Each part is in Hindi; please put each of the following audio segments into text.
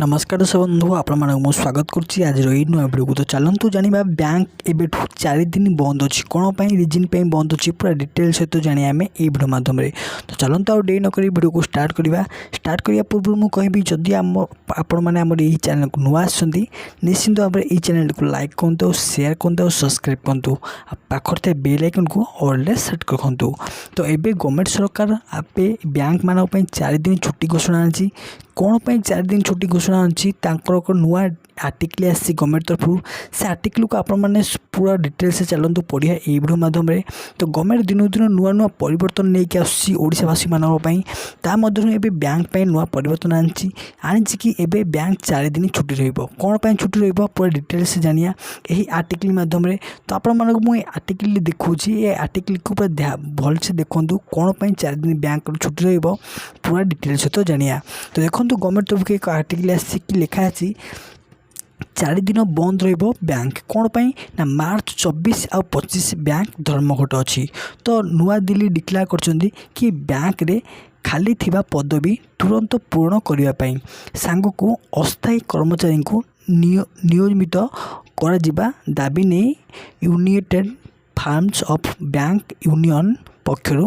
नमस्कार दर्शक बंधु आपको स्वागत करुच्ची आज नुआ वीडियो को। तो चलतु जाना बैंक एवं 4 दिन बंद अच्छी कौन रिजन बंद अच्छी पूरा डिटेल सहित जाना आम ये वीडियो माध्यम। तो चलतु आउ डे नक वीडियो को स्टार्ट करने पूर्व मुझे कहबी जदि आपण मैंने यही चैनल को नुआ आसती निश्चिंत भाव में चैनल को लाइक करूँ शेयर करूँ सब्सक्राइब करूँ पाखर थे बेल आइकन को ऑल सेट करूँ। तो ये गवर्नमेंट सरकार आपे बैंक मान 4 दिन छुट्टी घोषणा अच्छी कौन 4 दिन छुट्टी घोषणा अच्छी नुआ आर्टिकल आसी गवर्नमेंट तरफ से आर्टिकल को आपण मैंने पूरा डिटेल से चलतु पढ़िया ये वीडियो माध्यम। तो गवर्नमेंट दिन दिन नुआ नुआ परिवर्तन नहीं आसावासी मानी बैंक नुआ परिवर्तन आनी कि एबे बैंक 4 दिन छुट्टी रौन छुट्टी रूरा डिटेल से जानिया यही आर्टिकल माध्यम। तो आपण मानक मुझे आर्टिकल देखुची ये आर्टिकल को पूरा भल से देखूँ कौन 4 दिन बैंक छुट्टी पूरा डिटेल सहित जानिया। तो देखो गवर्नमेंट तरफ एक आर्टिकल आसी लिखाही 4 दिन बंद बैंक कौन ना मार्च 24 आ 25 बैंक धर्मघट अच्छी। तो नुआ दिल्ली डिक्लेयर कर कि बैंक रे खाली थिबा पदवी तुरंत पूर्ण करने सांग को अस्थायी कर्मचारी को नियमित करा दाबी नहीं united forums of bank union पक्षर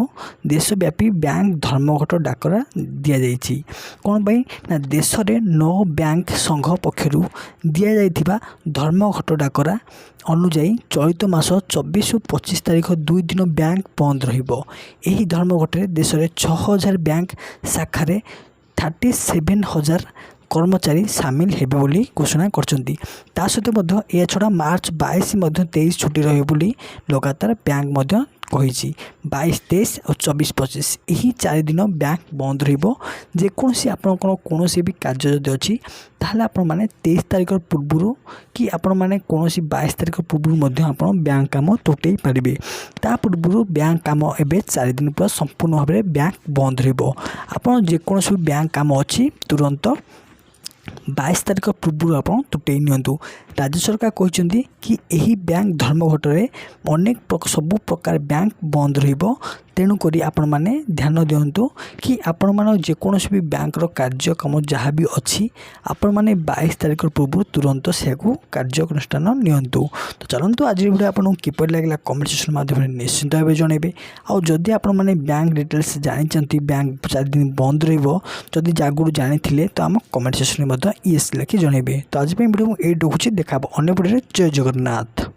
देशव्यापी बैंक धर्मघट डाकरा दि जाइए। कौन ना देश में 9 बैंक संघ पक्षर दि जाइथिबा धर्मघट डाकरा अनुजाई चलित मास 24 और 25 तारीख 2 दिन बैंक बंद रहिबो। एही धर्मघट देश में 6000 बैंक शाखा 37,000 कर्मचारी सामिल हेबे बोली घोषणा करछंती। ता सहित यह छड़ा मार्च 22 23 छुट्टी रहे बोली लगातार बैंक मध्य कही 22 23 और 24 25 यही 4 दिन बैंक बंद जेकोसी आपंकर कौन भी कार्य जदि अच्छी ताहले आपण माने 23 तारीख पूर्व कि आपण माने कौन 22 तारीख पूर्व आपण बैंक काम तुटई पारे। ता पूर्व बैंक काम एवं 4 दिन पूरा संपूर्ण भाव में बैंक बंद आपड़ जेकोसी बैंक काम अच्छी तुरंत 22 तारीख पूर्व आप तुटई नियंतु। राज्य सरकार कहते कि यही बैंक धर्मघट में अनेक सबु प्रकार बैंक बंद तेणुक आपण मैंने ध्यान दिंतु कि आपण मान जेकोसी भी बैंक कार्यक्रम जहाँ भी अच्छी आपण मैंने 22 तारीख पूर्व तुरंत से कार्यानुष्ठान नियंतु। तो चलतु आज वीडियो आपको किपर लगे कमेंट सेक्शन माध्यम निश्चिंत भाव जनइबे। आउ जदि आपण मैंने बैंक डिटेल्स जानते बैंक 4 दिन बंद रदि आगुरी जानी तो आम कमेंट सेक्शन में येस लिखि जनइबे। तो आज वीडियो ये रखुच्छी देखा अन्य वीडियो। जय जगन्नाथ।